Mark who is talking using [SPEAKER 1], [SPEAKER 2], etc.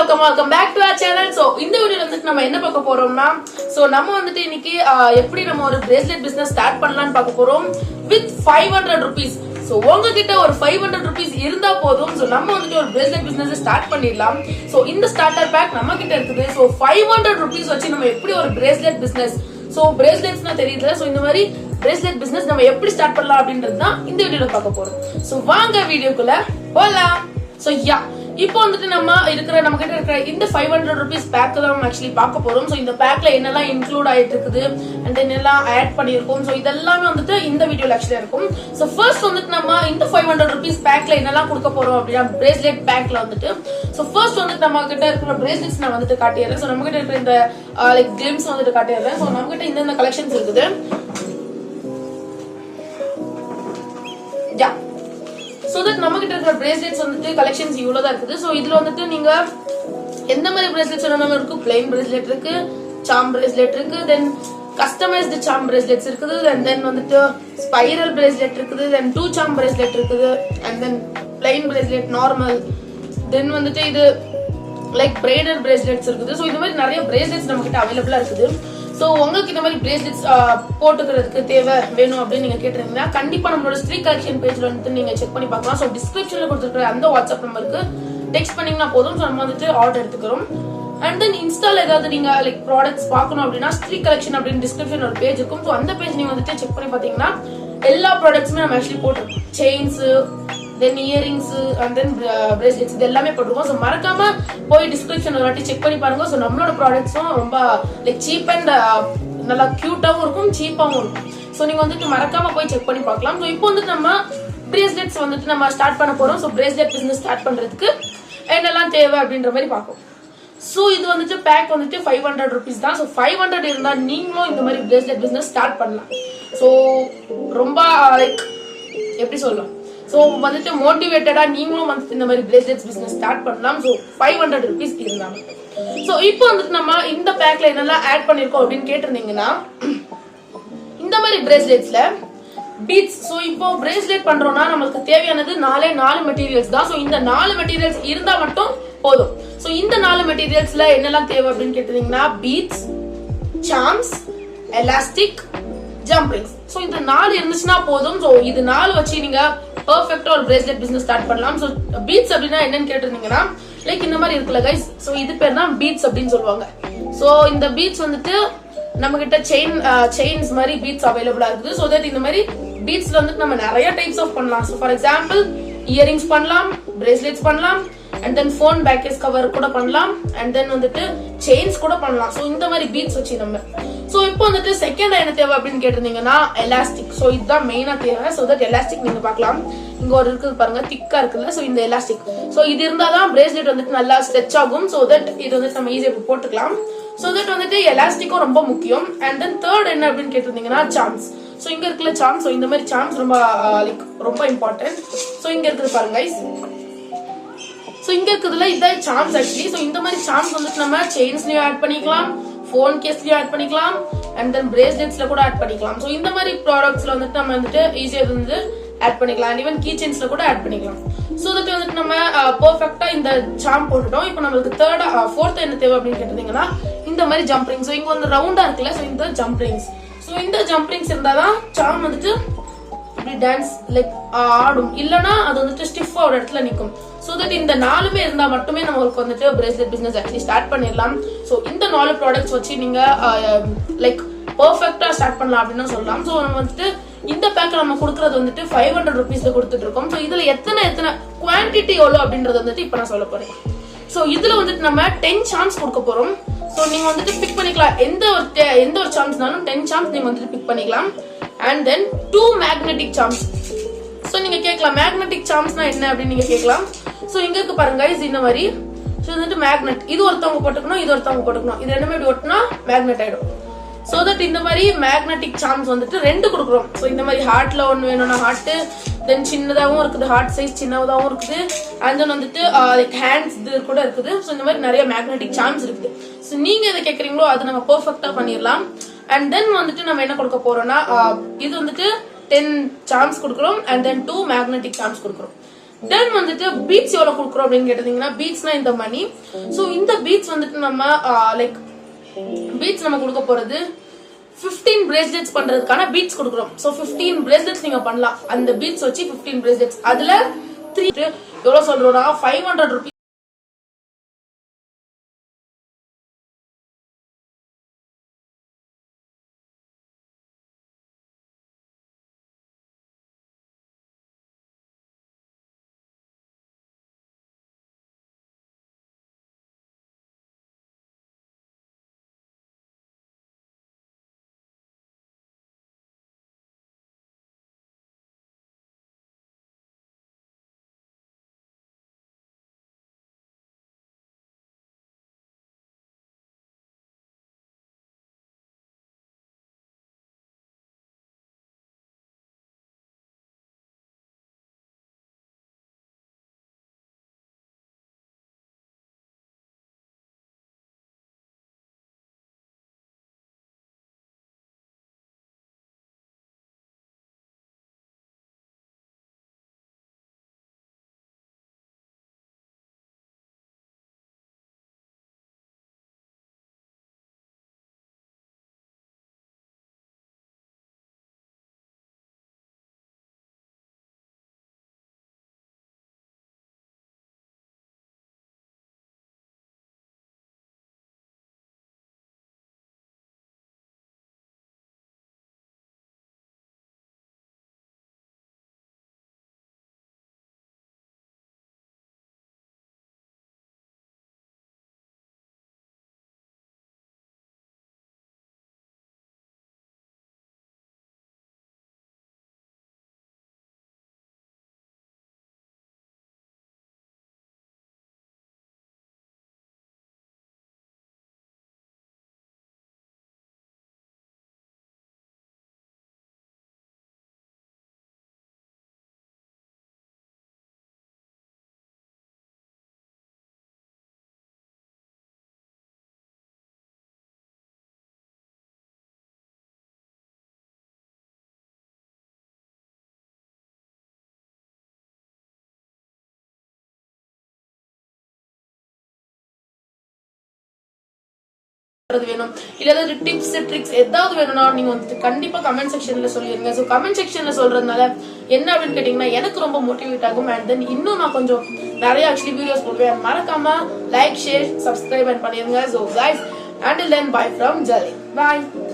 [SPEAKER 1] welcome back to our channel. So இந்த வீடியோல வந்து நம்ம என்ன பார்க்க போறோம்னா நம்ம வந்துட்டு இன்னைக்கு எப்படி நம்ம ஒரு bracelet business ஸ்டார்ட் பண்ணலாம்னு பார்க்க போறோம் with 500 rupees. So உங்ககிட்ட ஒரு 500 rupees இருந்தா போதும். So நம்ம வந்துட்டு ஒரு bracelet business ஸ்டார்ட் பண்ணிடலாம். So இந்த ஸ்டார்டர் பேக் நம்ம கிட்ட இருக்குது. So 500 rupees வச்சு நம்ம எப்படி ஒரு bracelet business braceletsனா தெரியுது. So இந்த மாதிரி bracelet business நம்ம எப்படி ஸ்டார்ட் பண்ணலாம் அப்படின்றது தான் இந்த வீடியோல பார்க்க போறோம். So வாங்க வீடியோக்குள்ள போலாம். So இப்போ வந்துட்டு நம்ம கிட்ட இருக்கிற இந்த 500 rupees பேக் தான் நம்ம ஆக்சுவலி பார்க்க போறோம். சோ இந்த பேக்ல என்னெல்லாம் இன்க்ளூட் ஆயிட்டு இருக்குது அண்ட் தென் எல்லாம் ஆட் பண்ணிருக்கோம். சோ இதெல்லாம் வந்துட்டு இந்த வீடியோல ஆக்சுவலி இருக்கும். சோ ஃபர்ஸ்ட் வந்துட்டு நம்ம இந்த 500 rupees பேக்ல என்னெல்லாம் கொடுக்க போறோம் அப்படின்னா பிரேஸ்லெட் பேக்ல வந்துட்டு சோ ஃபர்ஸ்ட் வந்துட்டு நம்ம கிட்ட இருக்கிற பிரேஸ்லெட்ஸ் நான் வந்துட்டு காட்டிடுறேன். சோ நம்ம கிட்ட இருக்கிற இந்த லைக் கிளிம்ஸ் வந்துட்டு காட்டிடுறேன். சோ நம்ம கிட்ட இந்த கலெக்ஷன்ஸ் இருக்குது. So that நம்ம கிட்ட இருக்கிற பிரேஸ்லெட்ஸ் வந்துட்டு கலெக்ஷன்ஸ் இவ்வளவு தான் இருக்குது. சோ இதுல வந்துட்டு நீங்க எந்த மாதிரி பிரேஸ்லெட்ஸ் வேணாலும் இருக்கு. பிளைன் பிரேஸ்லெட் இருக்கு, சார்ம் பிரேஸ்லெட் இருக்கு, தென் கஸ்டமைஸ்டு சார்ம் பிரேஸ்லெட்ஸ் இருக்குது, அண்ட் தென் வந்துட்டு ஸ்பைரல் பிரேஸ்லெட் இருக்குது, தென் 2 சார்ம் பிரேஸ்லெட் இருக்குது, and then plain bracelet normal, then வந்துட்டு இது லைக் பிரைடல் பிரேஸ்லெட்ஸ் இருக்குது. சோ இந்த மாதிரி நிறைய பிரேஸ்லெட்ஸ் நம்ம கிட்ட அவைலபிளா இருக்குது. சோ உங்களுக்கு இந்த மாதிரி பிரேஸ்லெட்ஸ் போட்டுக்கிறதுக்கு தேவை வேணும் அப்படின்னு நீங்க கேட்டிருந்தீங்கன்னா கண்டிப்பா நம்மளோட ஸ்ரீ கலெக்ஷன் பேஜ்ல வந்து நீங்க செக் பண்ணி பார்க்கலாம். சோ டிஸ்கிரிப்ஷன்ல கொடுத்துருக்கிற அந்த வாட்ஸ்அப் நம்பருக்கு டெக்ஸ்ட் பண்ணீங்கன்னா போதும். சோ நம்ம வந்துட்டு ஆர்டர் எடுத்துக்கிறோம். அண்ட் தென் இன்ஸ்டால ஏதாவது நீங்க லைக் ப்ராடக்ட்ஸ் பார்க்கணும் அப்படின்னா ஸ்ரீ கலெக்ஷன் அப்படின்னு டிஸ்கிரிப்ஷன் ஒரு பேஜ் இருக்கும். சோ அந்த பேஜ் நீங்க வந்துட்டு செக் பண்ணி பாத்தீங்கன்னா எல்லா ப்ராடக்ட்ஸுமே நம்ம ஆக்சுவலி போட்டிருக்கோம். Chains, then earrings and then bracelets இது எல்லாமே போட்டுருக்கோம். ஸோ மறக்காம போய் டிஸ்கிரிப்ஷன் ஒரு வாட்டி செக் பண்ணி பாருங்க. ஸோ நம்மளோட ப்ராடக்ட்ஸும் ரொம்ப லைக் சீப் அண்ட் நல்லா கியூட்டாவும் இருக்கும், சீப்பாவும் இருக்கும். ஸோ நீங்க வந்துட்டு மறக்காம போய் செக் பண்ணி பார்க்கலாம். ஸோ இப்போ வந்துட்டு நம்ம பிரேஸ்லெட்ஸ் வந்துட்டு நம்ம ஸ்டார்ட் பண்ண போறோம். ஸோ பிரேஸ்லெட் பிசினஸ் ஸ்டார்ட் பண்றதுக்கு என்னெல்லாம் தேவை அப்படின்ற மாதிரி பார்ப்போம். ஸோ இது வந்துட்டு பேக் வந்துட்டு 500 rupees தான். ஸோ 500 இருந்தா நீங்களும் இந்த மாதிரி பிரேஸ்லெட் பிசினஸ் ஸ்டார்ட் பண்ணலாம். ஸோ ரொம்ப லைக் எப்படி சொல்லலாம், சோ வந்துட்டு மோட்டிவேட்டடா நீங்களும் வந்து இந்த மாதிரி பிரேஸ்லெட்ஸ் பிசினஸ் ஸ்டார்ட் பண்ணலாம். சோ 500 rupees இருந்தாங்க. சோ இப்போ வந்துட்டு நம்ம இந்த பேக்ல என்னெல்லாம் ஆட் பண்ணிருக்கோம் அப்படின்னு கேட்டிருந்தீங்கன்னா இந்த மாதிரி பிரேஸ்லெட்ஸ்ல பீட்ஸ். சோ இப்போ பிரேஸ்லெட் பண்றோம்னா நமக்கு தேவையானது 4 மெட்டீரியல்ஸ் தான். சோ இந்த 4 மெட்டீரியல்ஸ் இருந்தா மட்டும் போதும். சோ இந்த 4 மெட்டீரியல்ஸ்ல என்னெல்லாம் தேவை அப்படின்னு கேட்டிருந்தீங்கன்னா beads, charms, elastic, jump rings. So இந்த 4 இருந்துச்சுன்னா போதும். சோ இது 4 வச்சு நீங்க பெர்ஃபெக்ட்டா ஒரு பிரேஸ்லெட் பிசினஸ் ஸ்டார்ட் பண்ணலாம். சோ பீட்ஸ் அப்படின்னா என்னன்னு கேட்டிருந்தீங்கன்னா லைக் இந்த மாதிரி இருக்குல்ல கைஸ், சோ இது பேர் தான் பீட்ஸ் அப்படின்னு சொல்லுவாங்க. சோ இந்த பீட்ஸ் வந்துட்டு நம்ம கிட்ட செயின்ஸ் மாதிரி பீட்ஸ் அவைலபிளா இருக்குது. சோ தட் இந்த மாதிரி பீட்ஸ்ல வந்துட்டு நம்ம நிறைய டைப்ஸ் ஆஃப் பண்ணலாம். சோ ஃபார் எக்ஸாம்பிள் இயரிங்ஸ் பண்ணலாம், பிரேஸ்லெட்ஸ் பண்ணலாம், and then phone package cover கூட பண்ணலாம், அண்ட் தென் வந்துட்டு செயின்ஸ் கூட பண்ணலாம். சோ இந்த மாதிரி பீட்ஸ் வச்சு நம்ம சோ இப்போ வந்துட்டு செகண்ட் என்ன தேவை அப்படின்னு கேட்டிருந்தீங்கன்னா எலாஸ்டிக். சோ இதுதான் மெயினா தேவை. சோ தட் எலாஸ்டிக் நீங்க பார்க்கலாம், இங்க ஒரு இருக்குது பாருங்க, திக்கா இருக்குல்ல. சோ இந்த எலாஸ்டிக் சோ இது இருந்தாதான் பிரேஸ்லெட் வந்துட்டு நல்லா ஸ்ட்ரெச் ஆகும். சோ தட் இது வந்துட்டு நம்ம ஈஸியா போட்டுக்கலாம். சோ தட் வந்துட்டு எலாஸ்டிக்கும் ரொம்ப முக்கியம். அண்ட் தென் தேர்ட் என்ன அப்படின்னு கேட்டிருந்தீங்கன்னா சார்ம்ஸ். சோ இங்க இருக்குல்ல சார்ம்ஸ், சோ இந்த மாதிரி சார்ம்ஸ் ரொம்ப லைக் ரொம்ப இம்பார்ட்டன்ட். சோ இங்க இருக்குது பாருங்க கைஸ், சோ இங்க இருக்குதுல இதான் சார்ம்ஸ் ஆக்சுவலி. சோ இந்த மாதிரி சார்ம்ஸ் வந்துட்டு நம்ம செயின்ஸ்லயும் ஆட் பண்ணிக்கலாம், போன் கேஸ்லயும் ஆட் பண்ணிக்கலாம், அண்ட் தென் பிரேஸ்லெட்ஸ்ல கூட ஆட் பண்ணிக்கலாம். சோ இந்த மாதிரி ப்ராடக்ட்ஸ்ல வந்துட்டு நம்ம வந்துட்டு ஈஸியா வந்து ஆட் பண்ணிக்கலாம். ஈவன் கீ செயின்ஸ்ல கூட ஆட் பண்ணிக்கலாம். சோ தட் வந்துட்டு நம்ம பெர்ஃபெக்ட்டா இந்த சார்ம் போட்டுட்டோம். இப்போ நம்மளுக்கு ஃபோர்த் என்ன தேவை அப்படின்னு கேட்டிருந்தீங்கன்னா இந்த மாதிரி ஜம்ப் ரிங்ஸ். சோ இங்க வந்து ரவுண்டா இருக்குல்ல, சோ இந்த ஜம்ப் ரிங்ஸ். சோ இந்த ஜம்ப் ரிங்ஸ் இருந்தாதான் சார்ம் வந்துட்டு இப்படி டான்ஸ் லைக் ஆடும், இல்லனா அது வந்துட்டு ஸ்டிஃபா ஒரு இடத்துல நிக்கும். சோ தட் இந்த 4மே இருந்தா மட்டுமே நமக்கு வந்துட்டு பிரேஸ்லெட் பிசினஸ் ஆக்சுவலி ஸ்டார்ட் பண்ணிடலாம். சோ இந்த 4 ப்ராடக்ட்ஸ் வச்சு நீங்க லைக் பெர்ஃபெக்ட்டா ஸ்டார்ட் பண்ணலாம் அப்படின்னு சொல்லலாம். சோ நம்ம வந்துட்டு இந்த பேக்ல நம்ம கொடுக்கறது வந்துட்டு 500 rupeesல கொடுத்துட்டு இருக்கோம். சோ இதுல எத்தனை குவான்டிட்டி எவ்வளவு அப்படின்றது வந்துட்டு இப்ப நான் சொல்ல போறேன். சோ இதுல வந்துட்டு நம்ம 10 சார்ம்ஸ் கொடுக்க போறோம். சோ நீங்க வந்துட்டு பிக் பண்ணிக்கலாம், எந்த ஒரு சார்ம்ஸ்னாலும் 10 சார்ம்ஸ் நீங்க வந்துட்டு பிக் பண்ணிக்கலாம். And then 2 magnetic charms. So நீங்க கேட்கலாம் மேக்னெட்டிக் சார்ம்ஸ்னா என்ன அப்படின்னு நீங்க கேட்கலாம். சோ இங்க இருக்கு பாருங்க இந்த மாதிரி. சோ வந்துட்டு மேக்னெட், இது ஒருத்தவங்க போட்டுக்கணும், இது ஒருத்தவங்க போட்டுக்கணும், இது ரெண்டுமே இப்படி ஒட்டினா மேக்னெட் ஆயிடும். சோ தட் இந்த மாதிரி மேக்னெட்டிக் சார்ம்ஸ் வந்துட்டு 2 கொடுக்குறோம். சோ இந்த மாதிரி ஹார்ட்ல ஒன்னு வேணும்னா ஹார்ட், தென் சின்னதாவும் இருக்குது, ஹார்ட் சைஸ் சின்னதாவும் இருக்குது, அண்ட் தென் வந்துட்டு லைக் ஹேண்ட்ஸ் இது கூட இருக்குது. சோ இந்த மாதிரி நிறைய மேக்னெட்டிக் சார்ம்ஸ் இருக்குது. சோ நீங்க எதை கேக்குறீங்களோ அதை நம்ம பெர்ஃபெக்ட்டா பண்ணிடலாம். அண்ட் தென் வந்துட்டு நம்ம என்ன கொடுக்க போறோம்னா இது வந்துட்டு 10 சார்ம்ஸ் கொடுக்குறோம், அண்ட் தென் 2 மேக்னெட்டிக் சார்ம்ஸ் கொடுக்குறோம். தென் வந்துட்டு பீட்ஸ் எவ்வளவு கொடுக்குறோம் அப்படின்னு கேட்டீங்கன்னா பீட்ஸ்னா இந்த மணி. சோ இந்த பீட்ஸ் வந்துட்டு நம்ம லைக் பீட்ஸ் நம்ம கொடுக்க போறது 15 bracelets பண்றதுக்கான பீட்ஸ் கொடுக்குறோம். சோ 15 bracelets நீங்க பண்ணலாம். அந்த பீட்ஸ் வச்சு 15 bracelets. அதுல 3 எவ்வளவு சொல்றோம்னா 500 rupees வேணும் இல்ல ஏதாவது டிப்ஸ் ட்ரிக்ஸ் ஏதாவது வேணும்னா நீங்க வந்துட்டு கண்டிப்பா கமெண்ட் செக்ஷன்ல சொல்லிருங்க. சோ கமெண்ட் செக்ஷன்ல சொல்றதுனால என்ன அப்படின்னு கேட்டீங்கன்னா எனக்கு ரொம்ப மோட்டிவேட் ஆகும். அண்ட் தென் இன்னும் நான் கொஞ்சம் நிறைய ஆக்சுவலி வீடியோஸ் போடுவேன். மறக்காம லைக் ஷேர் சப்ஸ்கிரைப் பண்ணிருங்க. So guys until then bye from Jali. Bye.